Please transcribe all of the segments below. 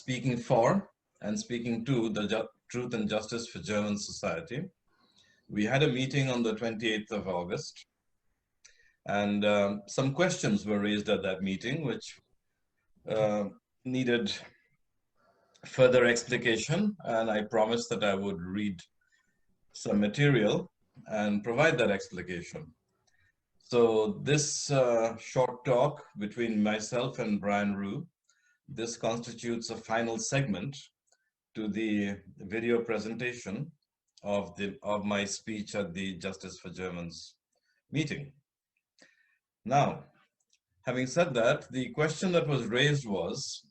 speaking for and speaking to the Truth and Justice for German Society. We had a meeting on the 28th of August, and some questions were raised at that meeting, which needed further explication, and I promised that I would read some material and provide that explication. So this short talk between myself and Brian Rue, this constitutes a final segment to the video presentation of my speech at the Justice for Germans meeting. Now, having said that, the question that was raised was,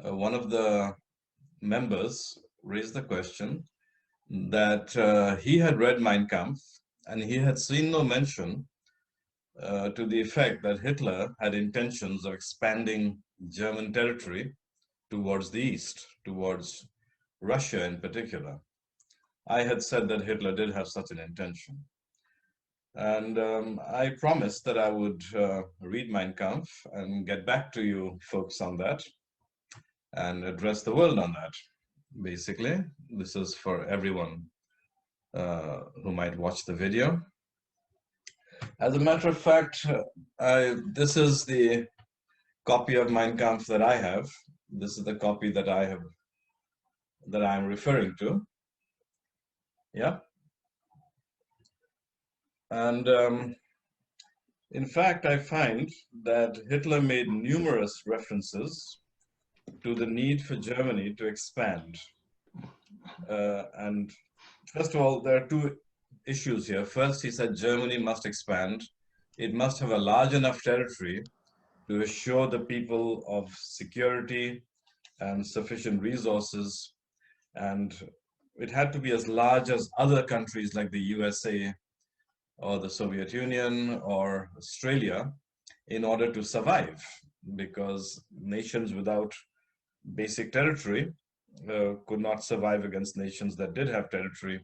one of the members raised the question that he had read Mein Kampf and he had seen no mention to the effect that Hitler had intentions of expanding German territory towards the east, towards Russia in particular. I had said that Hitler did have such an intention. And I promised that I would read Mein Kampf and get back to you folks on that and address the world on that. Basically, this is for everyone who might watch the video. As a matter of fact, this is the copy of Mein Kampf that I have. This is the copy that I'm referring to. Yeah. And in fact, I find that Hitler made numerous references to the need for Germany to expand. And first of all, there are two issues here. First, he said Germany must expand. It must have a large enough territory to assure the people of security and sufficient resources. And it had to be as large as other countries like the USA or the Soviet Union or Australia in order to survive, because nations without basic territory could not survive against nations that did have territory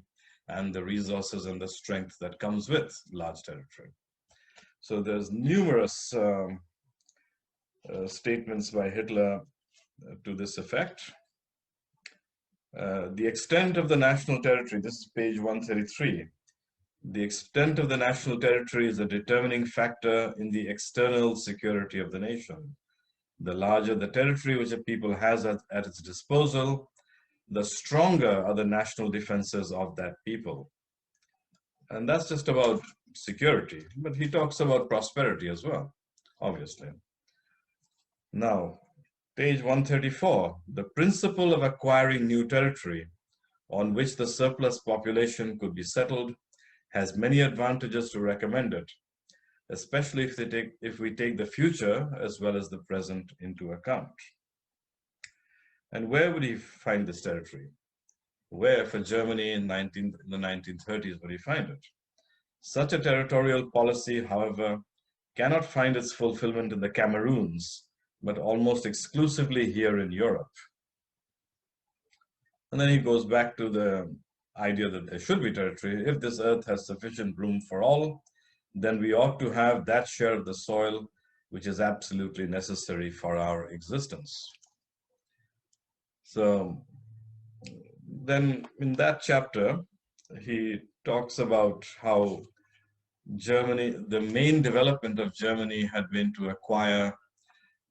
and the resources and the strength that comes with large territory. So there's numerous statements by Hitler to this effect. The extent of the national territory, this is page 133. The extent of the national territory is a determining factor in the external security of the nation. The larger the territory which a people has at its disposal, the stronger are the national defenses of that people. And that's just about security, but he talks about prosperity as well, obviously. Now, page 134, the principle of acquiring new territory on which the surplus population could be settled has many advantages to recommend it, especially if we take the future as well as the present into account. And where would he find this territory? Where for Germany in the 1930s would he find it? Such a territorial policy, however, cannot find its fulfillment in the Cameroons, but almost exclusively here in Europe. And then he goes back to the idea that there should be territory. If this earth has sufficient room for all, then we ought to have that share of the soil which is absolutely necessary for our existence. So then in that chapter, he talks about how Germany, the main development of Germany had been to acquire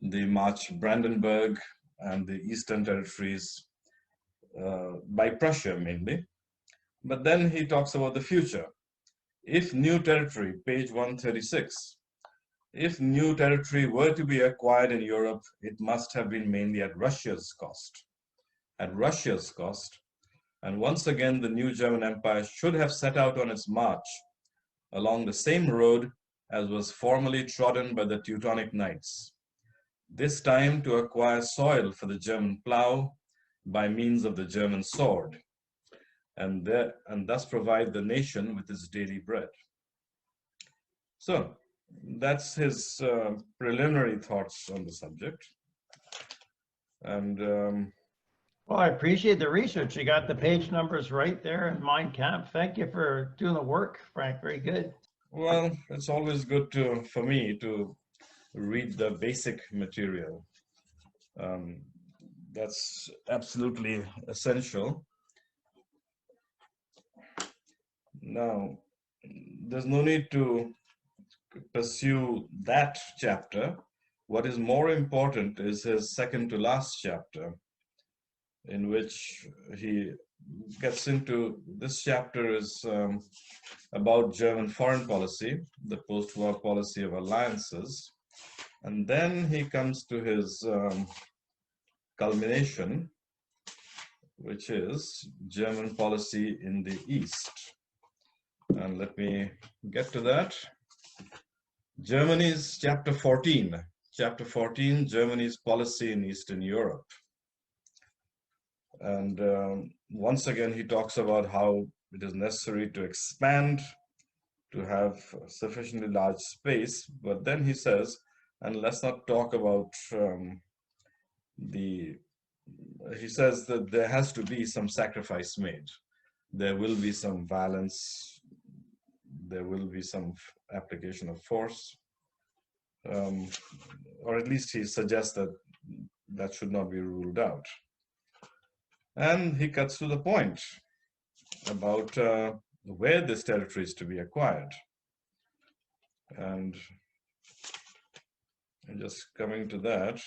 the March-Brandenburg and the Eastern territories by Prussia mainly. But then he talks about the future. If new territory, page 136, if new territory were to be acquired in Europe, it must have been mainly at Russia's cost. At Russia's cost. And once again, the new German Empire should have set out on its march along the same road as was formerly trodden by the Teutonic Knights, this time to acquire soil for the German plow by means of the German sword, and thus provide the nation with its daily bread. So that's his preliminary thoughts on the subject. And well, I appreciate the research. You got the page numbers right there in Mein Kampf. Thank you for doing the work, Frank. Very good. Well, it's always good for me to read the basic material. That's absolutely essential. Now, there's no need to pursue that chapter. What is more important is his second to last chapter, in which he gets into, this chapter is about German foreign policy, the post-war policy of alliances. And then he comes to his culmination, which is German policy in the East. And let me get to that. Germany's chapter 14, Germany's policy in Eastern Europe. And once again, he talks about how it is necessary to expand, to have sufficiently large space. But then he says, and let's not talk about he says that there has to be some sacrifice made. There will be some violence. There will be some application of force. Or at least he suggests that that should not be ruled out. And he cuts to the point about where this territory is to be acquired. And just coming to that,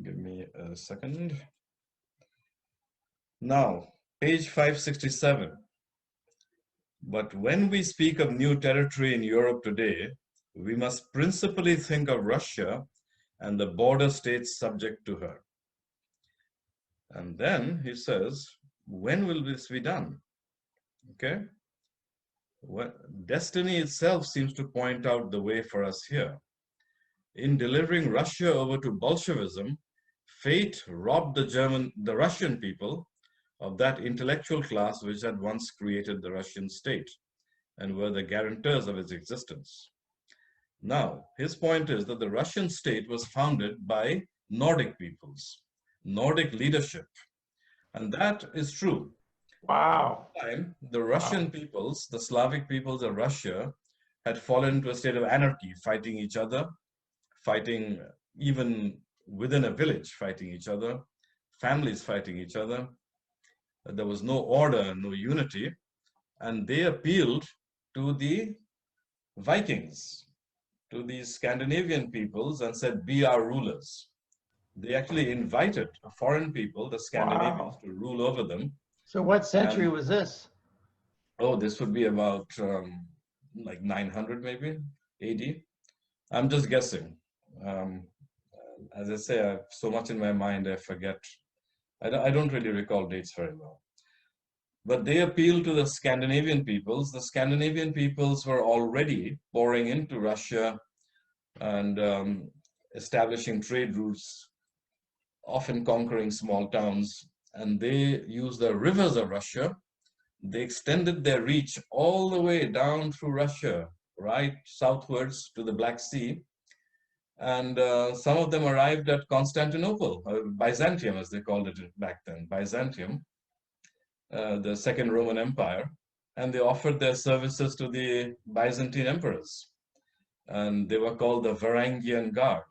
give me a second. Now, page 567. But when we speak of new territory in Europe today, we must principally think of Russia and the border states subject to her. And then he says, when will this be done? Okay. Well, destiny itself seems to point out the way for us here. In delivering Russia over to Bolshevism, fate robbed the Russian people of that intellectual class which had once created the Russian state and were the guarantors of its existence. Now, his point is that the Russian state was founded by Nordic peoples, Nordic leadership. And that is true. Wow. At the time, the Russian peoples, the Slavic peoples of Russia, had fallen into a state of anarchy, fighting each other, fighting even within a village, fighting each other, families fighting each other. There was no order, no unity. And they appealed to the Vikings, to these Scandinavian peoples, and said, be our rulers. They actually invited foreign people, the Scandinavians, to rule over them. So what century was this? Oh, this would be about like 900 maybe, AD. I'm just guessing. As I say, I have so much in my mind, I forget. I don't really recall dates very well. But they appealed to the Scandinavian peoples. The Scandinavian peoples were already pouring into Russia and establishing trade routes, often conquering small towns. And they used the rivers of Russia. They extended their reach all the way down through Russia, right southwards to the Black Sea. And some of them arrived at Constantinople, Byzantium, as they called it back then, Byzantium, the Second Roman Empire. And they offered their services to the Byzantine emperors. And they were called the Varangian Guard.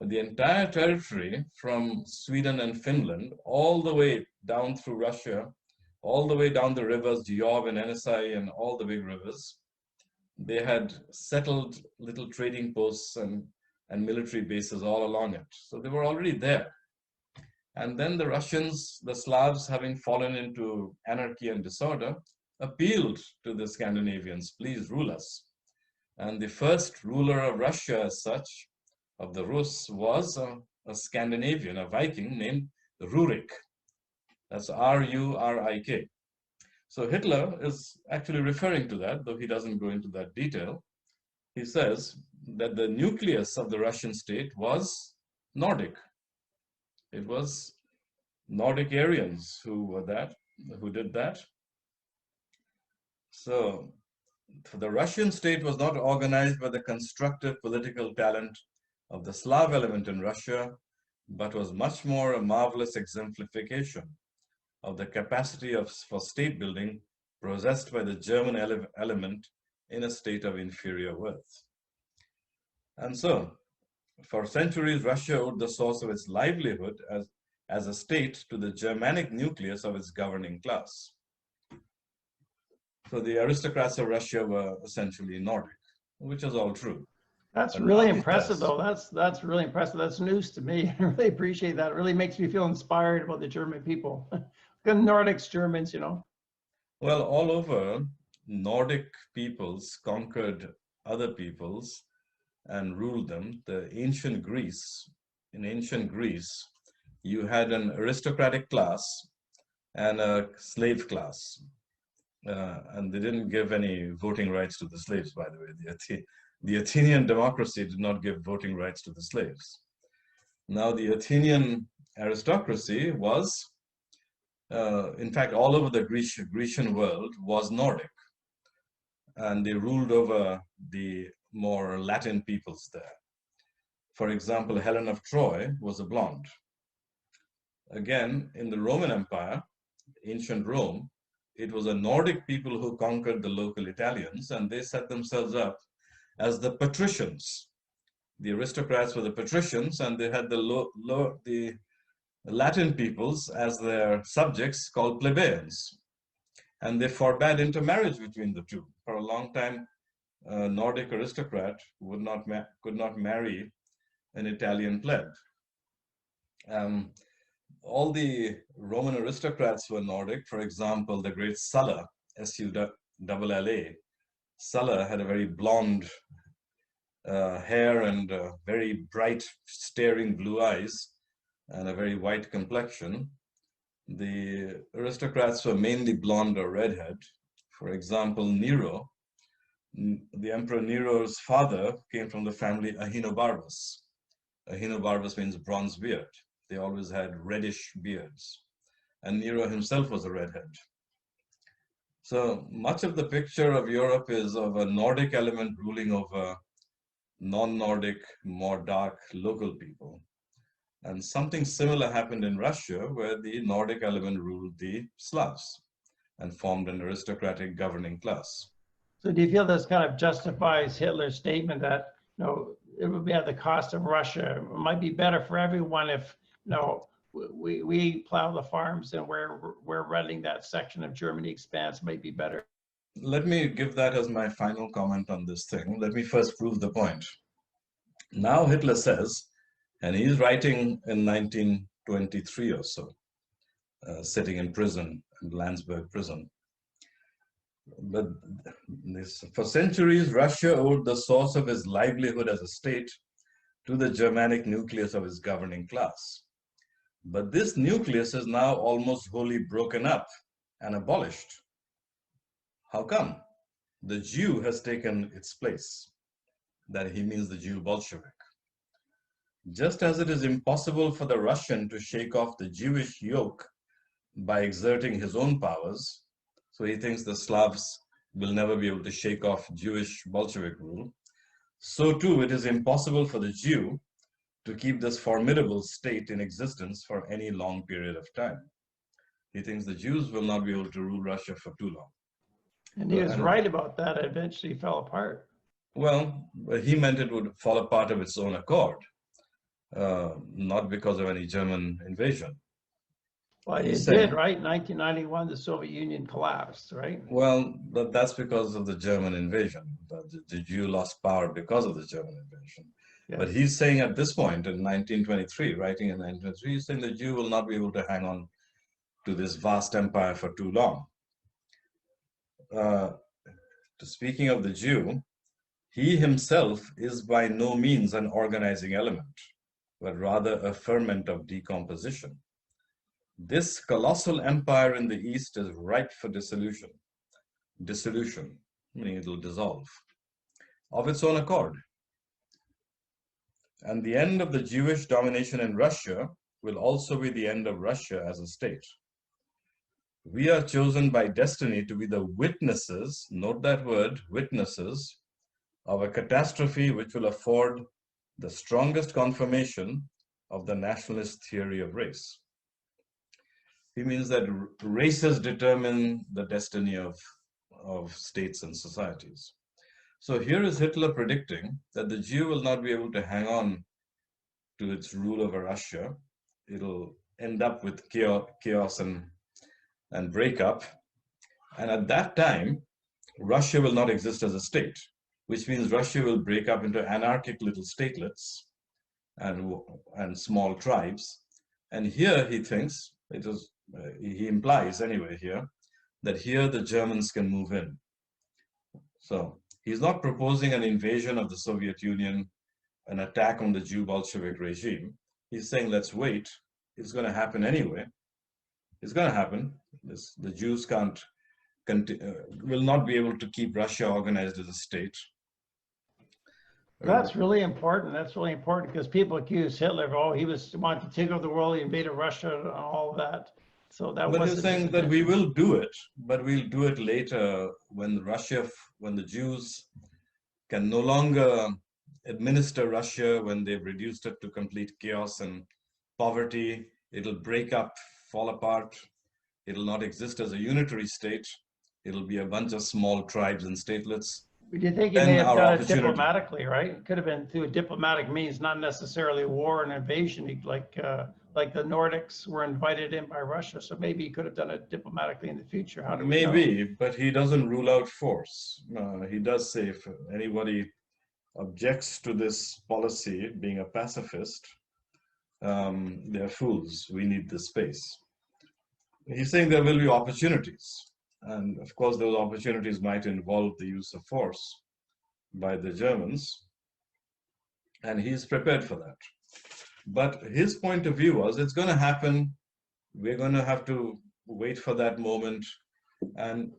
The entire territory from Sweden and Finland, all the way down through Russia, all the way down the rivers, Diob and Yenisei and all the big rivers, they had settled little trading posts and military bases all along it. So they were already there. And then the Russians, the Slavs, having fallen into anarchy and disorder, appealed to the Scandinavians, please rule us. And the first ruler of Russia as such, of the Rus, was a Scandinavian, a Viking named Rurik. That's R-U-R-I-K. So Hitler is actually referring to that, though he doesn't go into that detail. He says that the nucleus of the Russian state was Nordic. It was Nordic Aryans who did that. So the Russian state was not organized by the constructive political talent of the Slav element in Russia, but was much more a marvelous exemplification of the capacity for state building possessed by the German element in a state of inferior worth. And so For centuries, Russia owed the source of its livelihood as a state to the Germanic nucleus of its governing class. So the aristocrats of Russia were essentially Nordic, which is all true. That's really impressive, though. That's really impressive. That's news to me. I really appreciate that. It really makes me feel inspired about the German people. The Nordics, Germans, you know. Well, all over, Nordic peoples conquered other peoples and ruled them. In ancient Greece, you had an aristocratic class and a slave class. And they didn't give any voting rights to the slaves, by the way. The Athenian democracy did not give voting rights to the slaves. Now, the Athenian aristocracy was, in fact, all over the Grecian world was Nordic. And they ruled over the more Latin peoples there. For example, Helen of Troy was a blonde. Again, in the Roman Empire, ancient Rome, it was a Nordic people who conquered the local Italians, and they set themselves up as the patricians. The aristocrats were the patricians, and they had the Latin peoples as their subjects called plebeians. And they forbade intermarriage between the two. For a long time, a Nordic aristocrat could not marry an Italian plebe. All the Roman aristocrats were Nordic. For example, the great Sulla, S-U-L-L-A. Sulla had a very blonde hair and very bright, staring blue eyes and a very white complexion. The aristocrats were mainly blonde or redhead. For example, Nero, the Emperor Nero's father came from the family Ahenobarbus. Ahenobarbus means bronze beard. They always had reddish beards. And Nero himself was a redhead. So much of the picture of Europe is of a Nordic element ruling over non-Nordic, more dark local people. And something similar happened in Russia, where the Nordic element ruled the Slavs and formed an aristocratic governing class. So do you feel this kind of justifies Hitler's statement that, you know, it would be at the cost of Russia? It might be better for everyone if, you know, we plow the farms and we're letting that section of Germany expand. Might be better. Let me give that as my final comment on this thing. Let me first prove the point. Now Hitler says, and he's writing in 1923 or so, sitting in prison, in Landsberg prison. But for centuries, Russia owed the source of its livelihood as a state to the Germanic nucleus of its governing class. But this nucleus is now almost wholly broken up and abolished. How come? The Jew has taken its place. That he means the Jew Bolshevik. Just as it is impossible for the Russian to shake off the Jewish yoke by exerting his own powers, so he thinks the Slavs will never be able to shake off Jewish Bolshevik rule, so too it is impossible for the Jew to keep this formidable state in existence for any long period of time. He thinks the Jews will not be able to rule Russia for too long. And he was right about that. It eventually fell apart. Well, he meant it would fall apart of its own accord, not because of any German invasion. Well, it did, right? 1991, the Soviet Union collapsed, right? Well, but that's because of the German invasion. The Jew lost power because of the German invasion. Yes. But he's saying at this point in 1923, writing in 1923, he's saying the Jew will not be able to hang on to this vast empire for too long. Speaking of the Jew, he himself is by no means an organizing element, but rather a ferment of decomposition. This colossal empire in the East is ripe for dissolution. Dissolution, meaning it will dissolve of its own accord. And the end of the Jewish domination in Russia will also be the end of Russia as a state. We are chosen by destiny to be the witnesses, note that word, witnesses, of a catastrophe which will afford the strongest confirmation of the nationalist theory of race. He means that races determine the destiny of states and societies. So here is Hitler predicting that the Jew will not be able to hang on to its rule over Russia, it'll end up with chaos and breakup. And at that time, Russia will not exist as a state, which means Russia will break up into anarchic little statelets and small tribes. And here he thinks, he implies anyway here, that here the Germans can move in. So he's not proposing an invasion of the Soviet Union, an attack on the Jew Bolshevik regime. He's saying, let's wait. It's going to happen anyway. It's going to happen. The Jews will not be able to keep Russia organized as a state. That's really important. That's really important because people accuse Hitler of, oh, he wanted to take over the world, he invaded Russia, and all of that. So that was. But he's saying that we will do it, but we'll do it later when the Jews can no longer administer Russia, when they've reduced it to complete chaos and poverty. It'll break up, fall apart. It'll not exist as a unitary state. It'll be a bunch of small tribes and statelets. Do you think he may have done it diplomatically, right? It could have been through a diplomatic means, not necessarily war and invasion, like the Nordics were invited in by Russia. So maybe he could have done it diplomatically in the future. How do we know? Maybe, but he doesn't rule out force. He does say if anybody objects to this policy, being a pacifist, they're fools. We need the space. He's saying there will be opportunities. And of course, those opportunities might involve the use of force by the Germans. And he's prepared for that. But his point of view was, it's going to happen. We're going to have to wait for that moment. And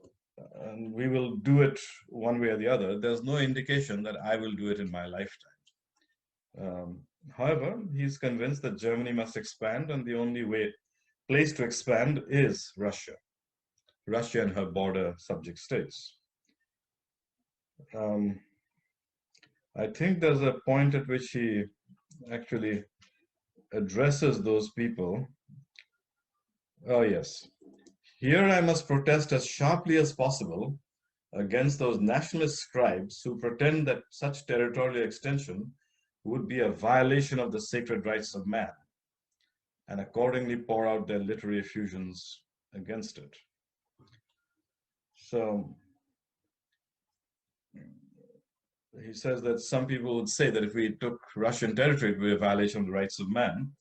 we will do it one way or the other. There's no indication that I will do it in my lifetime. However, he's convinced that Germany must expand, and the only place to expand is Russia and her border subject states. I think there's a point at which he actually addresses those people. Oh yes. Here I must protest as sharply as possible against those nationalist scribes who pretend that such territorial extension would be a violation of the sacred rights of man, and accordingly pour out their literary effusions against it. So he says that some people would say that if we took Russian territory, it would be a violation of the rights of man.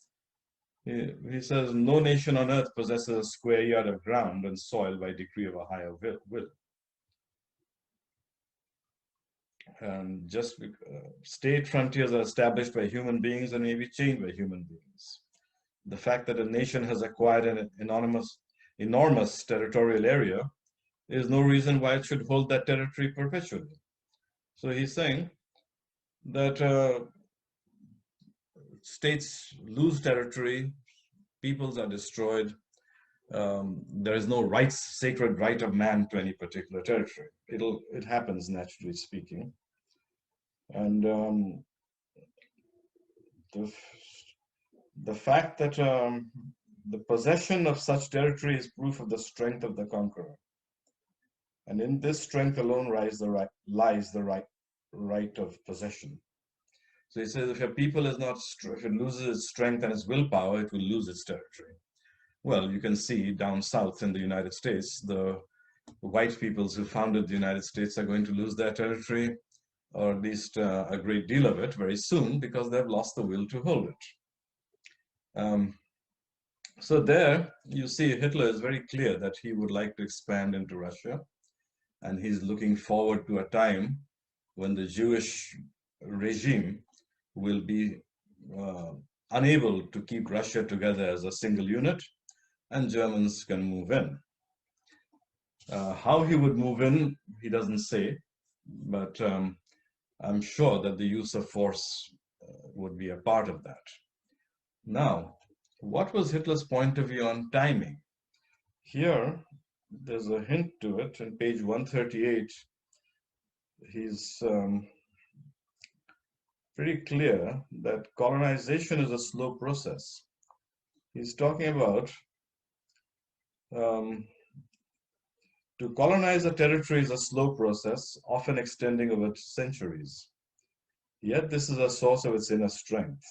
He says, no nation on earth possesses a square yard of ground and soil by decree of a higher will. And just state frontiers are established by human beings and may be changed by human beings. The fact that a nation has acquired an enormous territorial area is no reason why it should hold that territory perpetually. So he's saying that states lose territory, peoples are destroyed. There is no sacred right of man to any particular territory. It happens, naturally speaking. And the fact that the possession of such territory is proof of the strength of the conqueror. And in this strength alone lies the right of possession. So he says, if a people is not, if it loses its strength and its willpower, it will lose its territory. Well, you can see down south in the United States, the white peoples who founded the United States are going to lose their territory, or at least a great deal of it very soon, because they've lost the will to hold it. So there you see Hitler is very clear that he would like to expand into Russia, and he's looking forward to a time when the Jewish regime will be unable to keep Russia together as a single unit, and Germans can move in. How he would move in, he doesn't say, but I'm sure that the use of force would be a part of that. Now, what was Hitler's point of view on timing? Here, there's a hint to it in page 138. He's pretty clear that colonization is a slow process. He's talking about to colonize a territory is a slow process, often extending over centuries. Yet this is a source of its inner strength.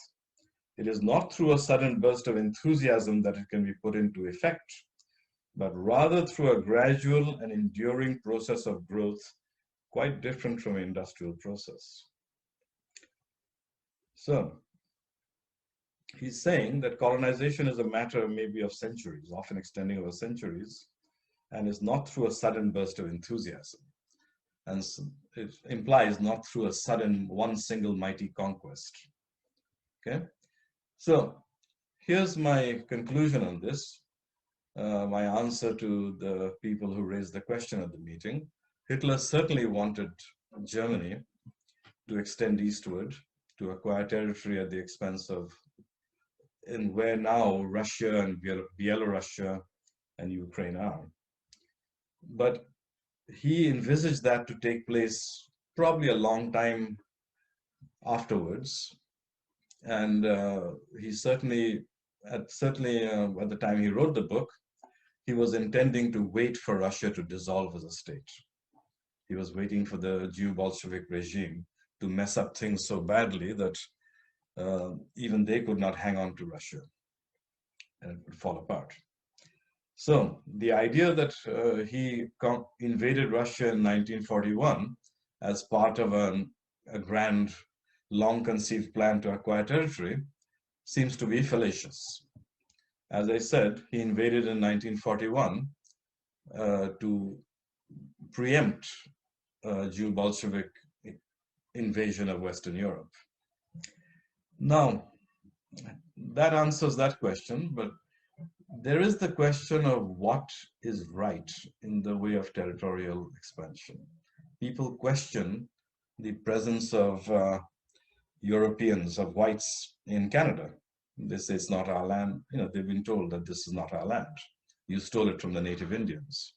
It is not through a sudden burst of enthusiasm that it can be put into effect, but rather through a gradual and enduring process of growth, quite different from an industrial process. So, he's saying that colonization is a matter maybe of centuries, often extending over centuries, and is not through a sudden burst of enthusiasm. And it implies not through a sudden one single mighty conquest. Okay, so here's my conclusion on this, my answer to the people who raised the question at the meeting. Hitler certainly wanted Germany to extend eastward, to acquire territory at the expense of, in where now Russia and Belarus and Ukraine are. But he envisaged that to take place probably a long time afterwards. And he certainly, at the time he wrote the book, he was intending to wait for Russia to dissolve as a state. He was waiting for the Jew Bolshevik regime to mess up things so badly that even they could not hang on to Russia and it would fall apart. So the idea that he invaded Russia in 1941 as part of a grand, long-conceived plan to acquire territory seems to be fallacious. As I said, he invaded in 1941 to preempt Jew Bolshevik invasion of Western Europe. Now, that answers that question, but there is the question of what is right in the way of territorial expansion. People question the presence of Europeans, of whites in Canada. They say it's not our land. You know, they've been told that this is not our land. You stole it from the native Indians.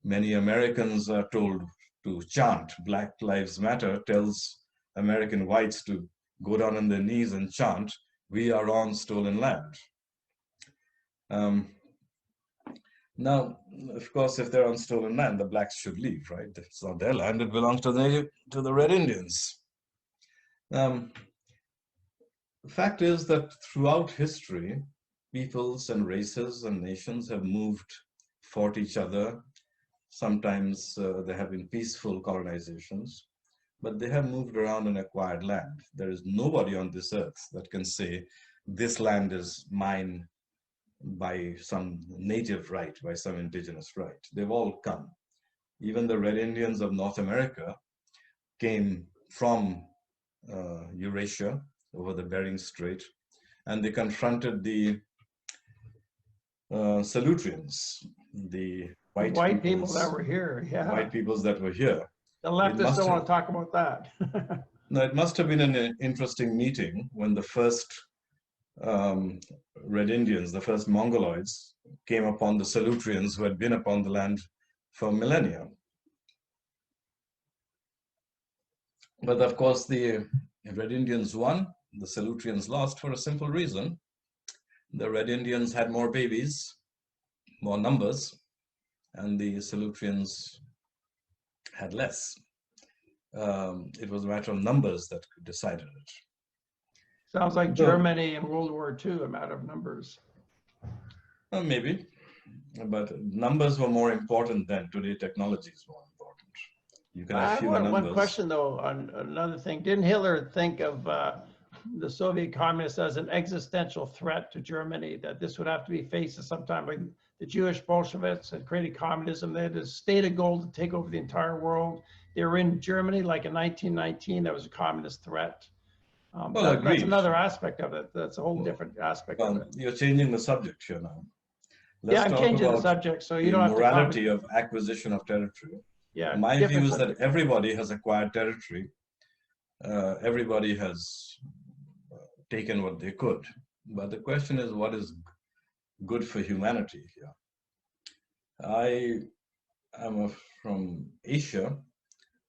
Many Americans are told to chant. Black Lives Matter tells American whites to go down on their knees and chant, "We are on stolen land." Now, of course, if they're on stolen land, the blacks should leave, right? It's not their land, it belongs to the Red Indians. The fact is that throughout history, peoples and races and nations have moved, fought each other. Sometimes there have been peaceful colonizations, but they have moved around and acquired land. There is nobody on this earth that can say, this land is mine by some native right, by some indigenous right. They've all come. Even the Red Indians of North America came from Eurasia over the Bering Strait, and they confronted the Solutreans, the white people that were here, yeah. White peoples that were here. The leftists don't want to talk about that. No, it must have been an interesting meeting when the first Red Indians, the first Mongoloids, came upon the Solutreans who had been upon the land for millennia. But of course, the Red Indians won, the Solutreans lost for a simple reason. The Red Indians had more babies, more numbers, and the Solutreans had less. It was a matter of numbers that decided it. Sounds like Germany in World War II, a matter of numbers. Maybe, but numbers were more important then. Today, technology is more important. You can have fewer numbers. One question though, on another thing. Didn't Hitler think of the Soviet communists as an existential threat to Germany, that this would have to be faced at some time? Like the Jewish Bolsheviks had created communism. They had a stated goal to take over the entire world. They were in Germany, like in 1919, that was a communist threat. Well, that's another aspect of it. That's a whole different aspect of it. You're changing the subject here now. Yeah, I'm changing the subject, so you don't have to comment. Morality of acquisition of territory. Yeah, my view is that everybody has acquired territory. Everybody has taken what they could. But the question is, what is good for humanity here? I am from Asia,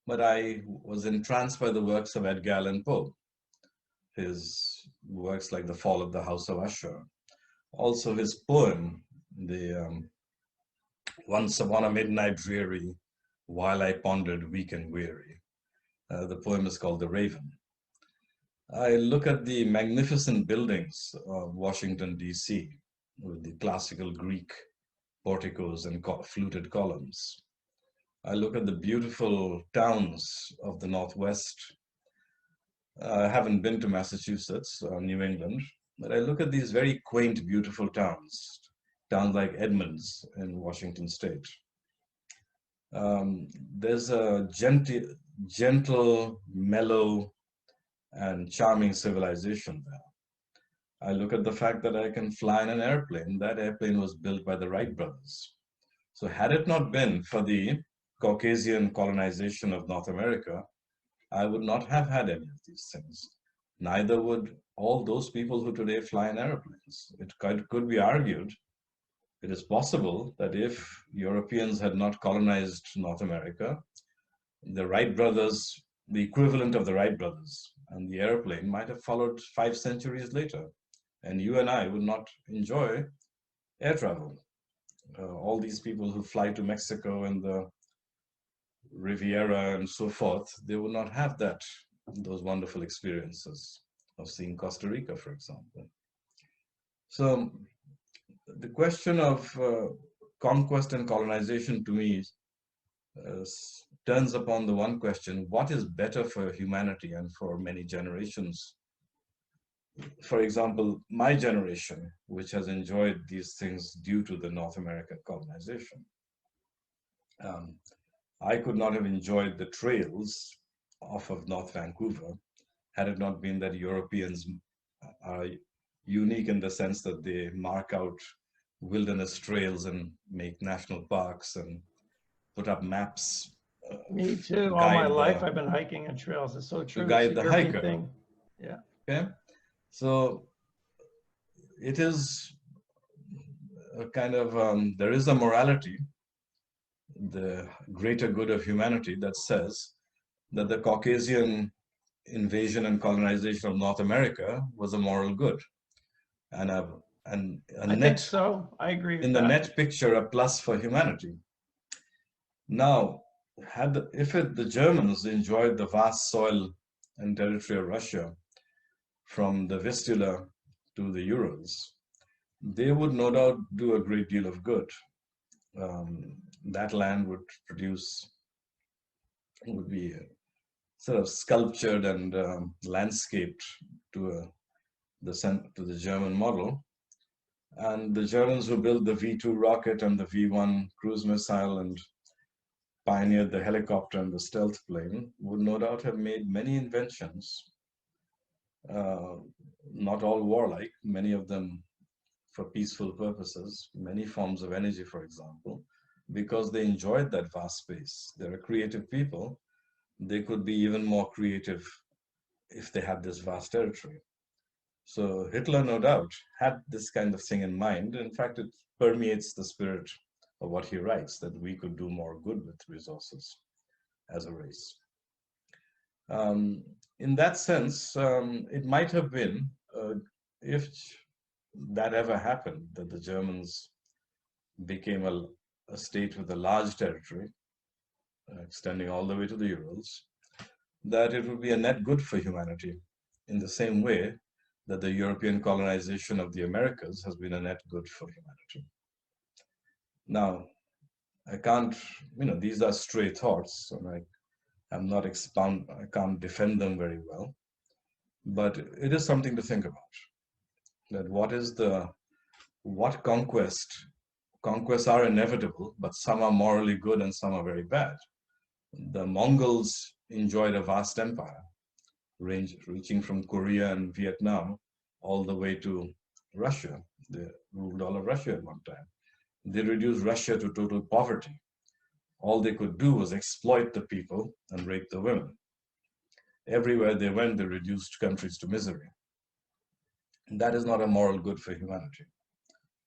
but I was entranced by the works of Edgar Allan Poe. His works like The Fall of the House of Usher. Also his poem, the Once Upon a Midnight Dreary, While I Pondered Weak and Weary. The poem is called The Raven. I look at the magnificent buildings of Washington, D.C., with the classical Greek porticos and fluted columns. I look at the beautiful towns of the Northwest. I haven't been to Massachusetts or New England, but I look at these very quaint, beautiful towns, towns like Edmonds in Washington State. There's a gentle, mellow, and charming civilization there. I look at the fact that I can fly in an airplane. That airplane was built by the Wright brothers. So had it not been for the Caucasian colonization of North America, I would not have had any of these things. Neither would all those people who today fly in airplanes. It could be argued, it is possible that if Europeans had not colonized North America, the Wright brothers, the equivalent of the Wright brothers, and the airplane might have followed 5 centuries later, and you and I would not enjoy air travel. All these people who fly to Mexico and the Riviera and so forth, they would not have those wonderful experiences of seeing Costa Rica, for example. So the question of conquest and colonization to me turns upon the one question: what is better for humanity and for many generations? For example, my generation, which has enjoyed these things due to the North American colonization. I could not have enjoyed the trails off of North Vancouver had it not been that Europeans are unique in the sense that they mark out wilderness trails and make national parks and put up maps. Me too. All my life I've been hiking on trails. It's so true. To guide the hiker. Thing. Yeah. Okay. So it is a kind of, there is a morality, the greater good of humanity, that says that the Caucasian invasion and colonization of North America was a moral good. And I think so. I agree with in that. The net picture, a plus for humanity. Now, the Germans enjoyed the vast soil and territory of Russia from the Vistula to the Urals, they would no doubt do a great deal of good. That land would be sort of sculptured and landscaped to the German model. And the Germans who built the V2 rocket and the V1 cruise missile and pioneered the helicopter and the stealth plane would no doubt have made many inventions, not all warlike, many of them for peaceful purposes, many forms of energy, for example, because they enjoyed that vast space. They're a creative people. They could be even more creative if they had this vast territory. So Hitler, no doubt, had this kind of thing in mind. In fact, it permeates the spirit of what he writes, that we could do more good with resources as a race. In that sense, it might have been, if that ever happened, that the Germans became a state with a large territory, extending all the way to the Urals, that it would be a net good for humanity, in the same way that the European colonization of the Americas has been a net good for humanity. Now, I can't, these are stray thoughts, and I can't defend them very well, but it is something to think about. That conquests are inevitable, but some are morally good and some are very bad. The Mongols enjoyed a vast empire, reaching from Korea and Vietnam all the way to Russia. They ruled all of Russia at one time. They reduced Russia to total poverty. All they could do was exploit the people and rape the women. Everywhere they went, they reduced countries to misery. And that is not a moral good for humanity.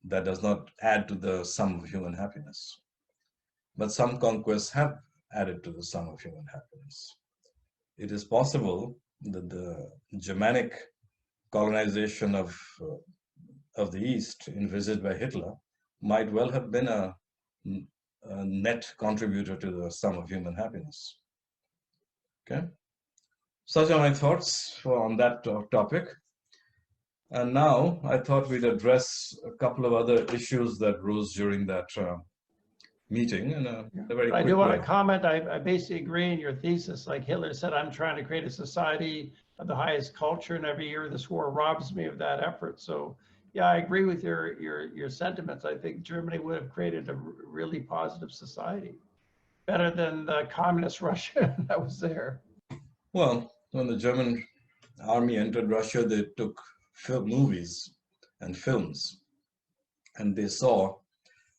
That does not add to the sum of human happiness. But some conquests have added to the sum of human happiness. It is possible that the Germanic colonization of the East, envisaged by Hitler, might well have been a net contributor to the sum of human happiness. Okay? Such are my thoughts on that topic. And now I thought we'd address a couple of other issues that rose during that meeting in a very quick I do want way. to comment. I basically agree in your thesis. Like Hitler said, I'm trying to create a society of the highest culture, and every year this war robs me of that effort. So yeah, I agree with your sentiments. I think Germany would have created a really positive society, better than the communist Russia that was there. Well, when the German army entered Russia, they took movies and films, and they saw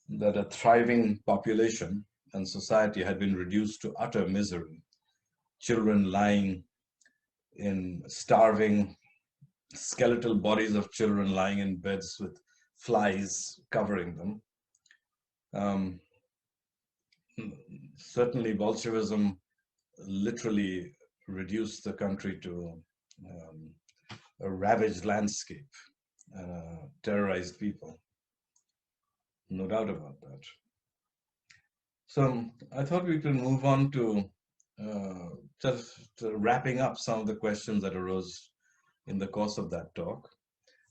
that a thriving population and society had been reduced to utter misery. Children lying in starving, skeletal bodies of children lying in beds with flies covering them. Certainly Bolshevism literally reduced the country to a ravaged landscape, terrorized people. No doubt about that. So I thought we could move on to just wrapping up some of the questions that arose in the course of that talk.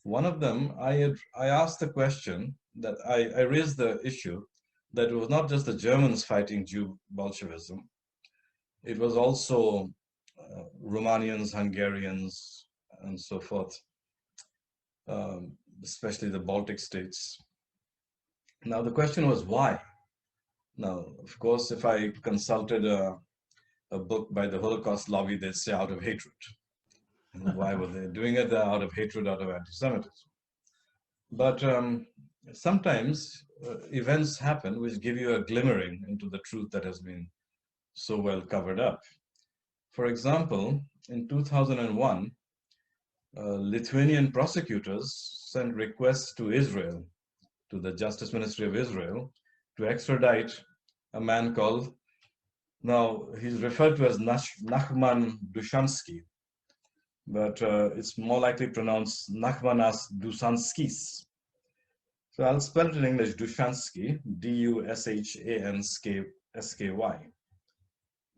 One of them, I asked the question that I raised the issue that it was not just the Germans fighting Jew Bolshevism, it was also Romanians, Hungarians, and so forth, especially the Baltic states. Now the question was why? Now, of course, if I consulted a book by the Holocaust lobby, they'd say out of hatred. And why were they doing it? Out of hatred, out of anti-Semitism. But sometimes events happen which give you a glimmering into the truth that has been so well covered up. For example, in 2001, Lithuanian prosecutors sent requests to Israel, to the Justice Ministry of Israel, to extradite a man called, now he's referred to as Nachman Dushansky, but it's more likely pronounced Nachmanas Dusanskis. So I'll spell it in English, Dushansky, D-U-S-H-A-N-S-K-Y.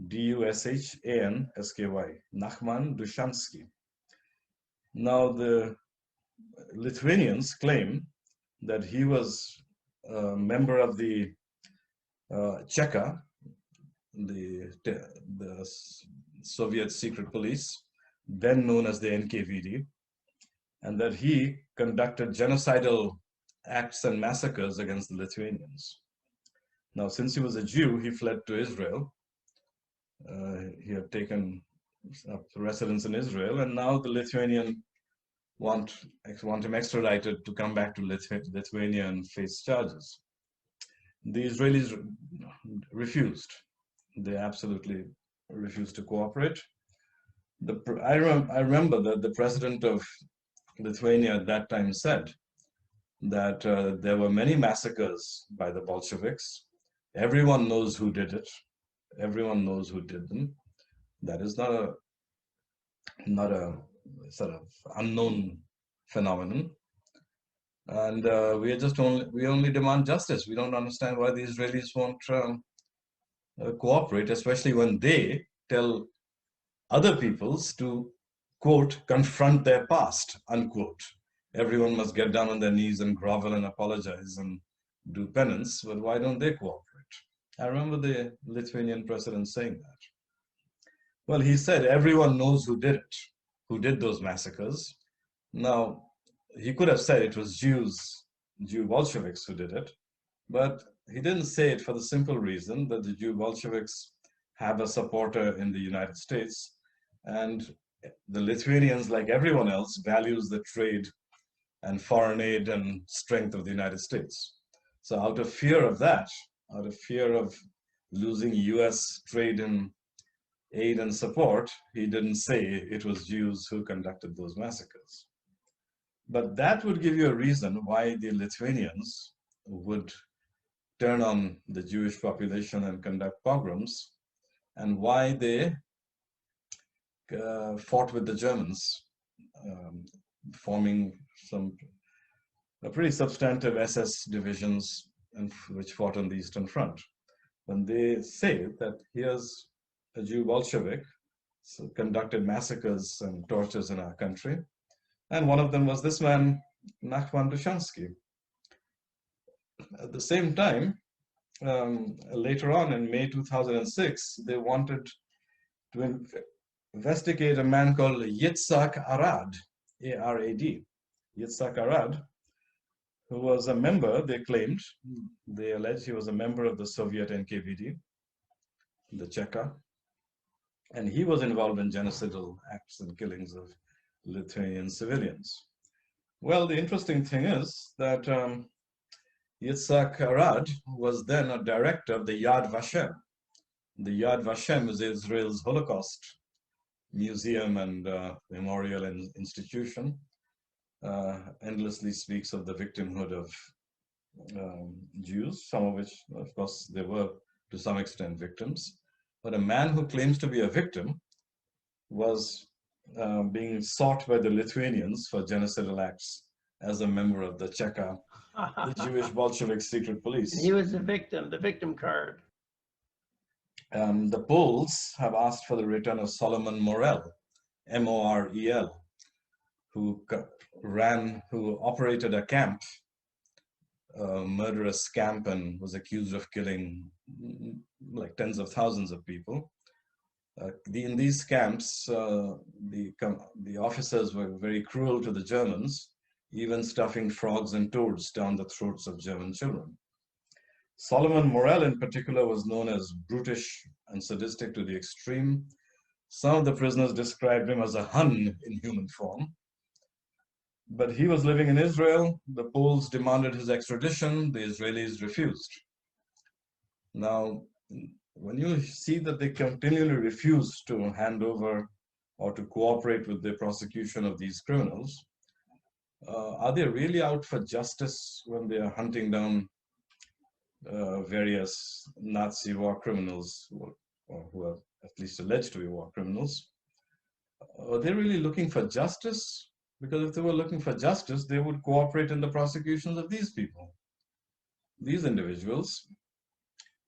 D-U-S-H-A-N-S-K-Y, Nachman Dushansky. Now the Lithuanians claim that he was a member of the Cheka, the Soviet secret police, then known as the NKVD, and that he conducted genocidal acts and massacres against the Lithuanians. Now, since he was a Jew, he fled to Israel. He had taken up residence in Israel, and now the Lithuanian want him extradited to come back to Lithuania and face charges. The Israelis refused. They absolutely refused to cooperate. I remember that the president of Lithuania at that time said that there were many massacres by the Bolsheviks. Everyone knows who did it. Everyone knows who did them. That is not a sort of unknown phenomenon. And we only demand justice. We don't understand why the Israelis won't cooperate, especially when they tell other peoples to, quote, confront their past, unquote. Everyone must get down on their knees and grovel and apologize and do penance, but why don't they cooperate? I remember the Lithuanian president saying that. Well, he said everyone knows who did it, who did those massacres. Now, he could have said it was Jew Bolsheviks who did it, but he didn't say it for the simple reason that the Jew Bolsheviks have a supporter in the United States, and the Lithuanians, like everyone else, values the trade and foreign aid and strength of the United States. So out of fear of that, out of fear of losing US trade and aid and support, he didn't say it was Jews who conducted those massacres. But that would give you a reason why the Lithuanians would turn on the Jewish population and conduct pogroms, and why they fought with the Germans, forming a pretty substantive SS divisions which fought on the Eastern Front. When they say that here's a Jew Bolshevik conducted massacres and tortures in our country. And one of them was this man, Nachman Dushansky. At the same time, later on in May 2006, they wanted to investigate a man called Yitzhak Arad, A-R-A-D, Yitzhak Arad, who was a member, they claimed, they alleged he was a member of the Soviet NKVD, the Cheka, and he was involved in genocidal acts and killings of Lithuanian civilians. Well, the interesting thing is that Yitzhak Arad was then a director of the Yad Vashem. The Yad Vashem is Israel's Holocaust museum and memorial and institution. Endlessly speaks of the victimhood of Jews, some of which, of course, they were to some extent victims. But a man who claims to be a victim was being sought by the Lithuanians for genocidal acts as a member of the Cheka, the Jewish Bolshevik secret police. He was the victim card. The Poles have asked for the return of Solomon Morel, M-O-R-E-L, who operated a camp, a murderous camp, and was accused of killing like tens of thousands of people. In these camps, the officers were very cruel to the Germans, even stuffing frogs and toads down the throats of German children. Solomon Morel in particular was known as brutish and sadistic to the extreme. Some of the prisoners described him as a Hun in human form. But he was living in Israel. The Poles demanded his extradition. The Israelis refused. Now, when you see that they continually refuse to hand over or to cooperate with the prosecution of these criminals, are they really out for justice when they are hunting down various Nazi war criminals, or who are at least alleged to be war criminals? Are they really looking for justice? Because if they were looking for justice, they would cooperate in the prosecutions of these people, these individuals.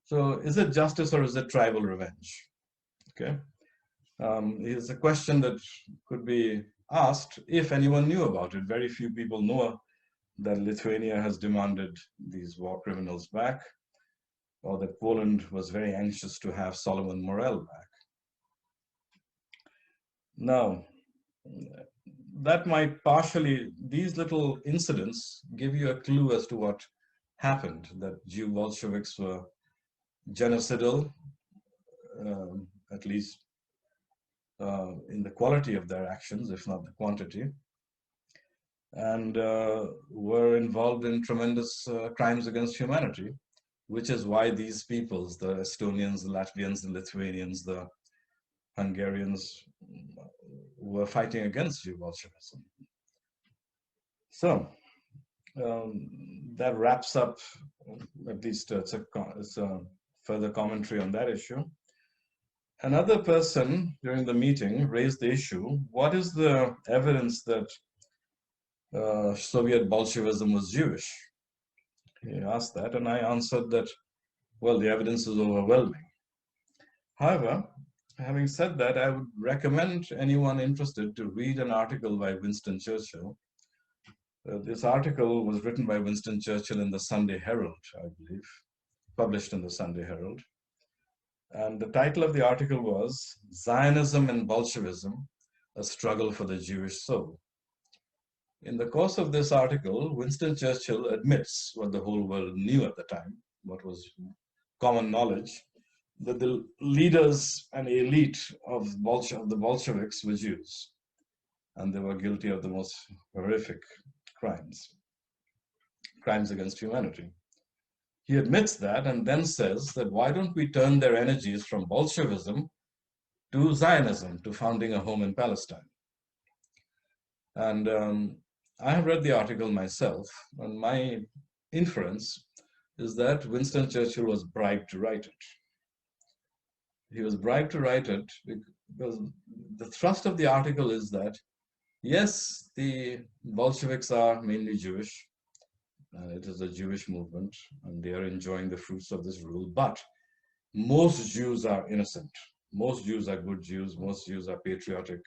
So is it justice or is it tribal revenge? Okay. It's a question that could be asked if anyone knew about it. Very few people know that Lithuania has demanded these war criminals back, or that Poland was very anxious to have Solomon Morel back. Now, that might partially, these little incidents give you a clue as to what happened, that Jew Bolsheviks were genocidal, at least in the quality of their actions, if not the quantity, and were involved in tremendous crimes against humanity, which is why these peoples, the Estonians, the Latvians, the Lithuanians, the Hungarians, were fighting against Jew Bolshevism. So that wraps up, at least it's a further commentary on that issue. Another person during the meeting raised the issue, what is the evidence that Soviet Bolshevism was Jewish? He asked that, and I answered that, well, the evidence is overwhelming. However, having said that, I would recommend anyone interested to read an article by Winston Churchill. This article was written by Winston Churchill in the Sunday Herald, I believe, published in the Sunday Herald. And the title of the article was Zionism and Bolshevism, a Struggle for the Jewish Soul. In the course of this article, Winston Churchill admits what the whole world knew at the time, what was common knowledge, that the leaders and elite of the Bolsheviks were Jews, and they were guilty of the most horrific crimes against humanity. He admits that and then says that why don't we turn their energies from Bolshevism to Zionism, to founding a home in Palestine? And I have read the article myself, and my inference is that Winston Churchill was bribed to write it. He was bribed to write it because the thrust of the article is that, yes, the Bolsheviks are mainly Jewish, it is a Jewish movement, and they are enjoying the fruits of this rule, but most Jews are innocent. most Jews are good Jews, most Jews are patriotic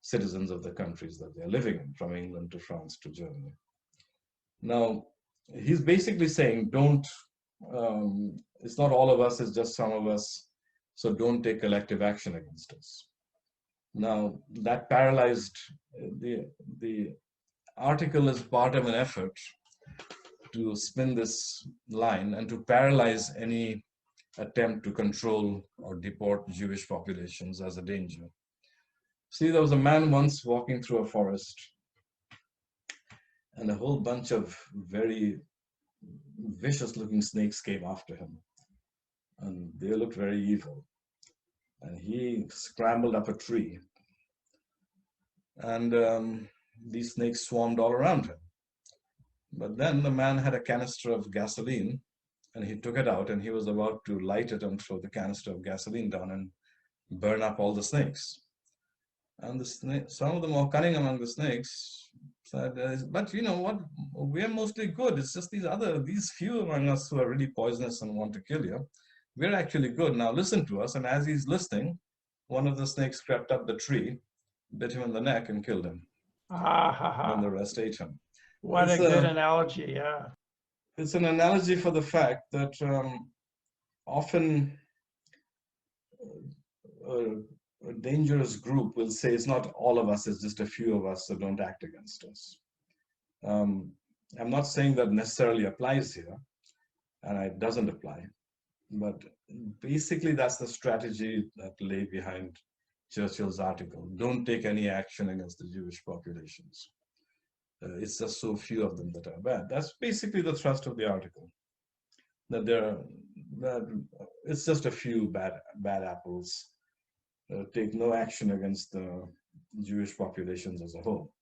citizens of the countries that they're living in, from England to France to Germany. Now, he's basically saying, don't, it's not all of us, it's just some of us, so don't take collective action against us. Now, that paralyzed, the article is part of an effort to spin this line and to paralyze any attempt to control or deport Jewish populations as a danger. See, there was a man once walking through a forest, and a whole bunch of very vicious looking snakes came after him. And they looked very evil. And he scrambled up a tree. And these snakes swarmed all around him. But then the man had a canister of gasoline, and he took it out, and he was about to light it and throw the canister of gasoline down and burn up all the snakes. And some of the more cunning among the snakes said, but you know what, we're mostly good. It's just these few among us who are really poisonous and want to kill you. We're actually good. Now listen to us. And as he's listening, one of the snakes crept up the tree, bit him in the neck and killed him. And the rest ate him. What a good analogy, yeah. It's an analogy for the fact that often a dangerous group will say it's not all of us, it's just a few of us, so don't act against us. I'm not saying that necessarily applies here, and it doesn't apply, but basically that's the strategy that lay behind Churchill's article. Don't take any action against the Jewish populations. It's just so few of them that are bad. That's basically the thrust of the article. That it's just a few bad apples. Take no action against the Jewish populations as a whole.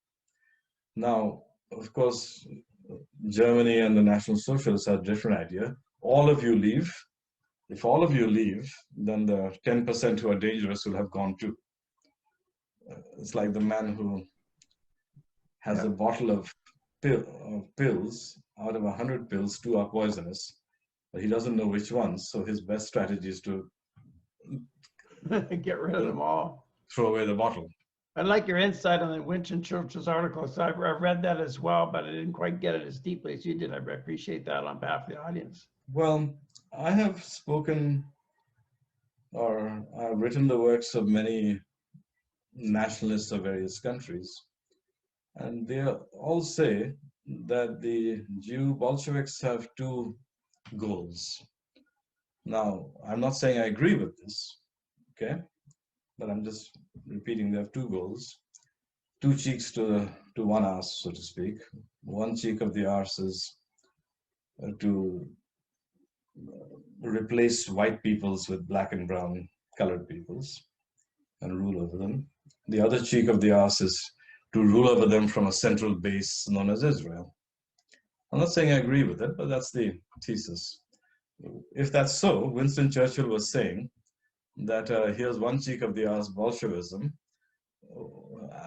Now, of course, Germany and the National Socialists have a different idea. All of you leave. If all of you leave, then the 10% who are dangerous will have gone too. It's like the man who has a bottle of pills. Out of 100 pills, 2 are poisonous, but he doesn't know which ones. So his best strategy is to get rid of them all. Throw away the bottle. I like your insight on the Winston Churchill's article. So I read that as well, but I didn't quite get it as deeply as you did. I appreciate that on behalf of the audience. Well, I have spoken or I've written the works of many nationalists of various countries, and they all say that the Jew Bolsheviks have 2 goals. Now, I'm not saying I agree with this, okay? But I'm just repeating, they have 2 goals. 2 cheeks to one arse, so to speak. One cheek of the arse is to replace white peoples with black and brown colored peoples and rule over them. The other cheek of the arse is to rule over them from a central base known as Israel. I'm not saying I agree with it, but that's the thesis. If that's so, Winston Churchill was saying that here's one cheek of the arse, Bolshevism.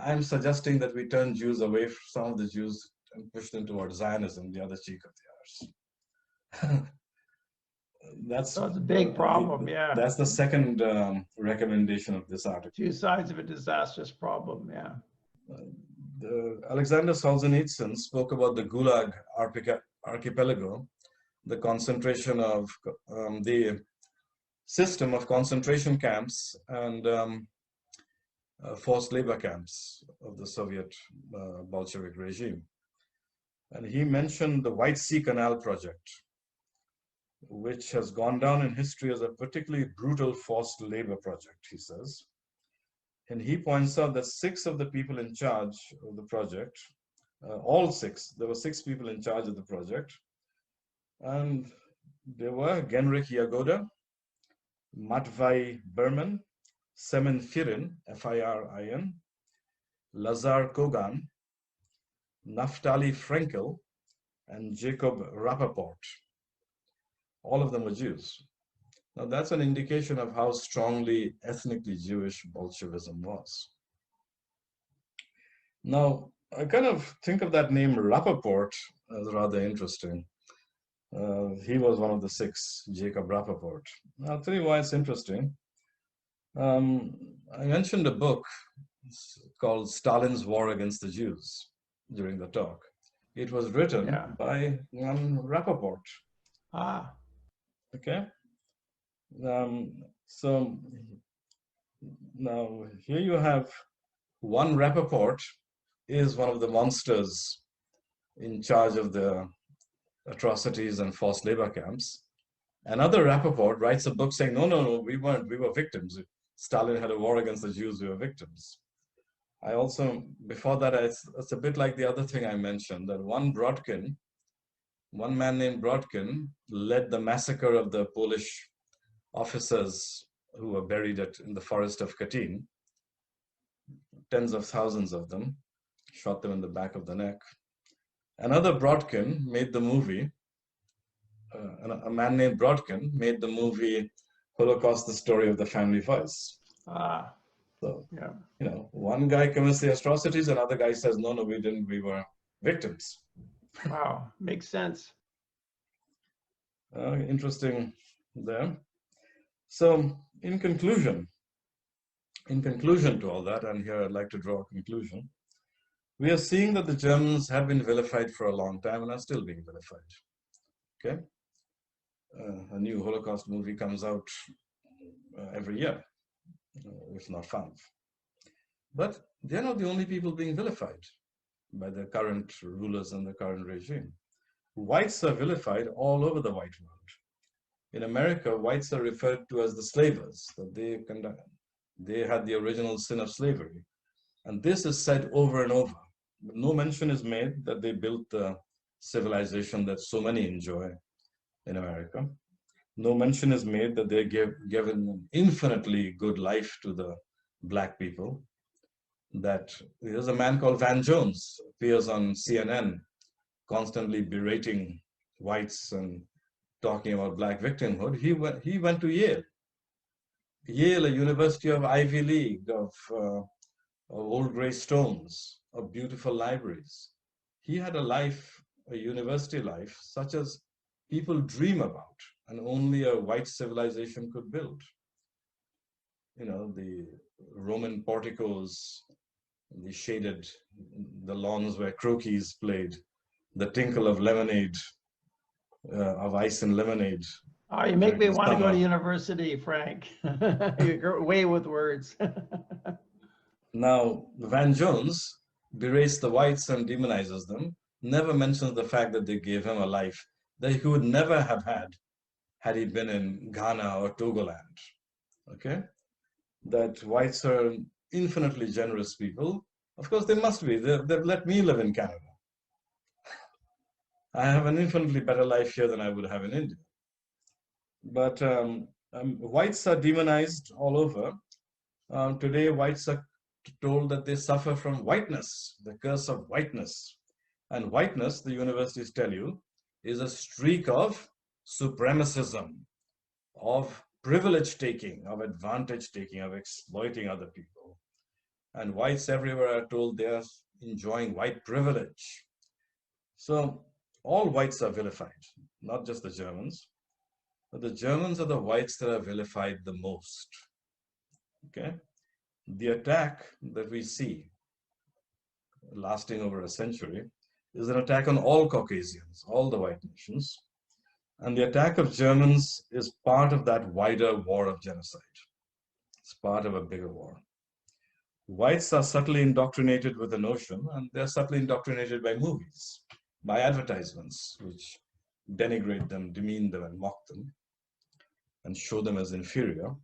I'm suggesting that we turn Jews away from some of the Jews and push them towards Zionism, the other cheek of the arse. That's a big problem, yeah. That's the second recommendation of this article. 2 sides of a disastrous problem, yeah. Alexander Solzhenitsyn spoke about the Gulag archipelago, the concentration of the system of concentration camps and forced labor camps of the Soviet Bolshevik regime. And he mentioned the White Sea Canal project, which has gone down in history as a particularly brutal forced labor project, he says. And he points out that 6 of the people in charge of the project, all 6, there were 6 people in charge of the project. And there were Genrikh Yagoda, Matvei Berman, Semen Firin, F-I-R-I-N, Lazar Kogan, Naftali Frenkel, and Jacob Rappaport. All of them were Jews. Now that's an indication of how strongly ethnically Jewish Bolshevism was. Now, I kind of think of that name Rappaport as rather interesting. He was one of the 6, Jacob Rappaport. I'll tell you why it's interesting. I mentioned a book called Stalin's War Against the Jews during the talk. It was written Yeah. by one Rappaport. Ah, Okay. So now here you have one Rappaport is one of the monsters in charge of the atrocities and forced labor camps. Another Rappaport writes a book saying, no, no, no, we weren't, we were victims. Stalin had a war against the Jews, we were victims. I also, before that, it's a bit like the other thing I mentioned, that one man named Brodkin led the massacre of the Polish officers who were buried in the forest of Katyn, tens of thousands of them, shot them in the back of the neck. Another Brodkin made the movie, a man named Brodkin made the movie Holocaust, the Story of the Family Voice. ah, So, yeah. you know, one guy commits the atrocities, another guy says, no, no, we didn't, we were victims. Wow, makes sense. Interesting there. So in conclusion to all that, and here I'd like to draw a conclusion, we are seeing that the Germans have been vilified for a long time and are still being vilified. Okay? A new Holocaust movie comes out every year, if not five. But they're not the only people being vilified by the current rulers and the current regime. Whites are vilified all over the white world. In America, whites are referred to as the slavers, that they had the original sin of slavery. And this is said over and over. But no mention is made that they built the civilization that so many enjoy in America. No mention is made that they given an infinitely good life to the black people. That there's a man called Van Jones, appears on CNN, constantly berating whites and talking about black victimhood. He went to Yale, a university of Ivy League, of old gray stones, of beautiful libraries. He had a life, a university life, such as people dream about, and only a white civilization could build. You know, the Roman porticos, the lawns where croquis played, the tinkle of lemonade, of ice and lemonade. Oh, you make me during want to go to summer. university, Frank. You're away with words. Now, Van Jones berates the whites and demonizes them, never mentions the fact that they gave him a life that he would never have had he been in Ghana or Togoland. Okay? That whites are infinitely generous people. Of course, they must be. They've let me live in Canada. I have an infinitely better life here than I would have in India. But whites are demonized all over. Today, whites are told that they suffer from whiteness, the curse of whiteness. And whiteness, the universities tell you, is a streak of supremacism, of privilege taking, of advantage taking, of exploiting other people. And whites everywhere are told they are enjoying white privilege. So all whites are vilified, not just the Germans, but the Germans are the whites that are vilified the most. Okay? The attack that we see lasting over a century is an attack on all Caucasians, all the white nations. And the attack of Germans is part of that wider war of genocide. It's part of a bigger war. Whites are subtly indoctrinated with the notion, and they're subtly indoctrinated by movies, by advertisements, which denigrate them, demean them, and mock them, and show them as inferior.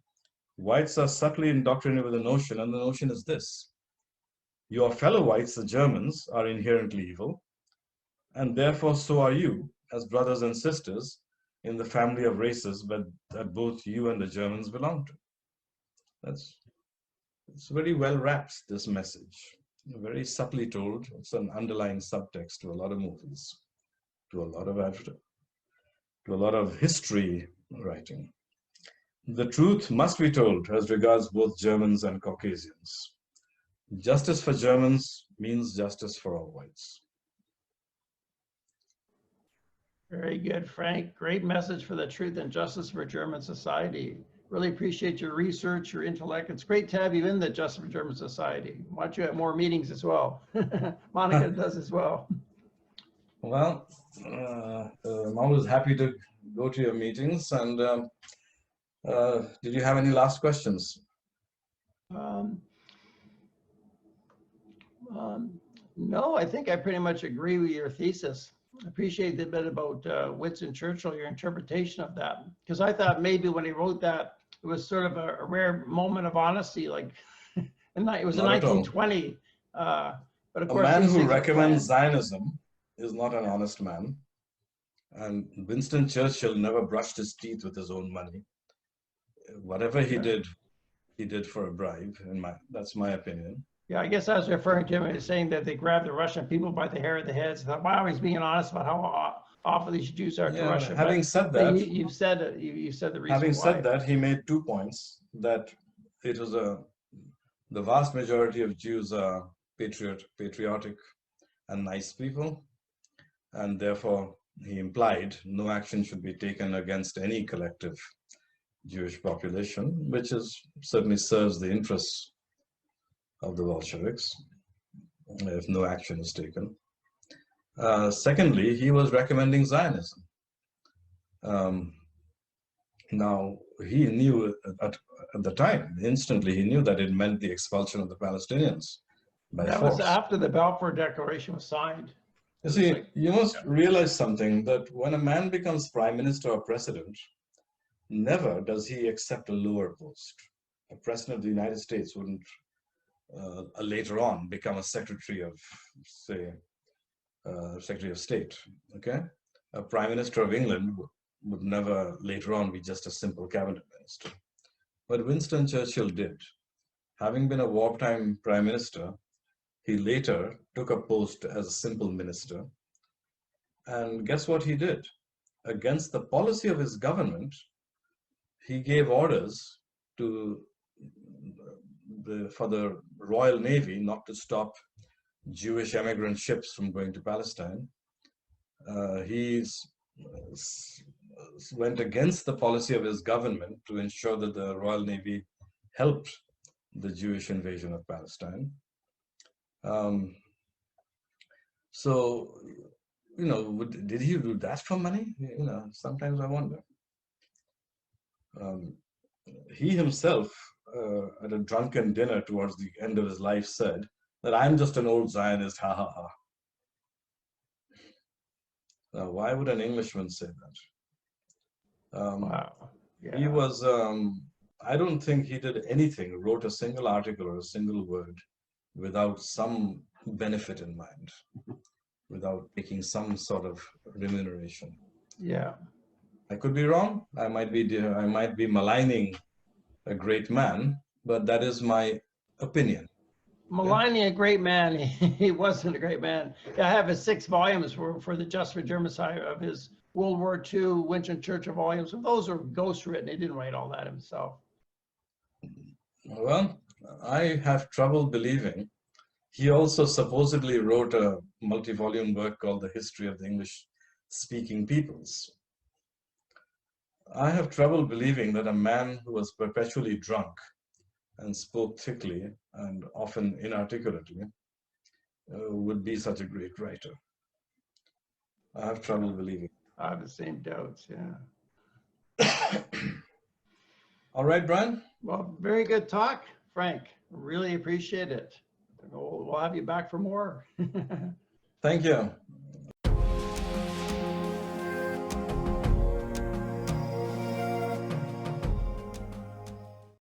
Whites are subtly indoctrinated with the notion, and the notion is this: your fellow whites, the Germans, are inherently evil, and therefore so are you, as brothers and sisters in the family of races that both you and the Germans belong to. It's very well wrapped, this message, very subtly told. It's an underlying subtext to a lot of movies, to a lot of history writing. The truth must be told as regards both Germans and Caucasians. Justice for Germans means justice for all whites. Very good, Frank. Great message for the truth and justice for German society. Really appreciate your research, your intellect. It's great to have you in the Justice for German Society. Why don't you have more meetings as well? Monica does as well. Well, I'm always happy to go to your meetings. And did you have any last questions? No, I think I pretty much agree with your thesis. I appreciate the bit about Winston Churchill, your interpretation of that, because I thought maybe when he wrote that, it was sort of a rare moment of honesty, like it was in 1920. But of course, a man who recommends Zionism is not an honest man. And Winston Churchill never brushed his teeth with his own money. Whatever he did for a bribe. That's my opinion. Yeah, I guess I was referring to him as saying that they grabbed the Russian people by the hair of the heads. I thought, wow, he's being honest about how awful these Jews are to Russia. Having said that, you said the reason having why. said that, he made 2 points: that it was the vast majority of Jews are patriotic, and nice people, and therefore he implied no action should be taken against any collective Jewish population, which certainly serves the interests of the Bolsheviks if no action is taken. Secondly, he was recommending Zionism. Now, he knew at the time, instantly, he knew that it meant the expulsion of the Palestinians by force. Was after the Balfour Declaration was signed. You see, you must realize something, that when a man becomes prime minister or president, never does he accept a lower post. A president of the United States wouldn't later on become a secretary of, say, Secretary of State, okay? A prime minister of England would never later on be just a simple cabinet minister. But Winston Churchill did. Having been a wartime prime minister, he later took a post as a simple minister. And guess what he did? Against the policy of his government, he gave orders for the Royal Navy not to stop Jewish emigrant ships from going to Palestine. He went against the policy of his government to ensure that the Royal Navy helped the Jewish invasion of Palestine. So, did he do that for money? Sometimes I wonder. He himself, at a drunken dinner towards the end of his life, said that I'm just an old Zionist, ha ha ha. Now, why would an Englishman say that? Wow. Yeah. He was, I don't think he did anything, wrote a single article or a single word without some benefit in mind, without taking some sort of remuneration. Yeah. I could be wrong. I might be maligning a great man, but that is my opinion. Maligning a great man, he wasn't a great man. I have his 6 volumes for the Just for German side of his World War II Winston Churchill volumes. Those are ghostwritten. He didn't write all that himself. Well, I have trouble believing. He also supposedly wrote a multi-volume work called The History of the English-Speaking Peoples. I have trouble believing that a man who was perpetually drunk and spoke thickly and often inarticulately would be such a great writer. I have trouble believing. I have the same doubts, yeah. All right, Brian. Well, very good talk, Frank. Really appreciate it. We'll have you back for more. Thank you.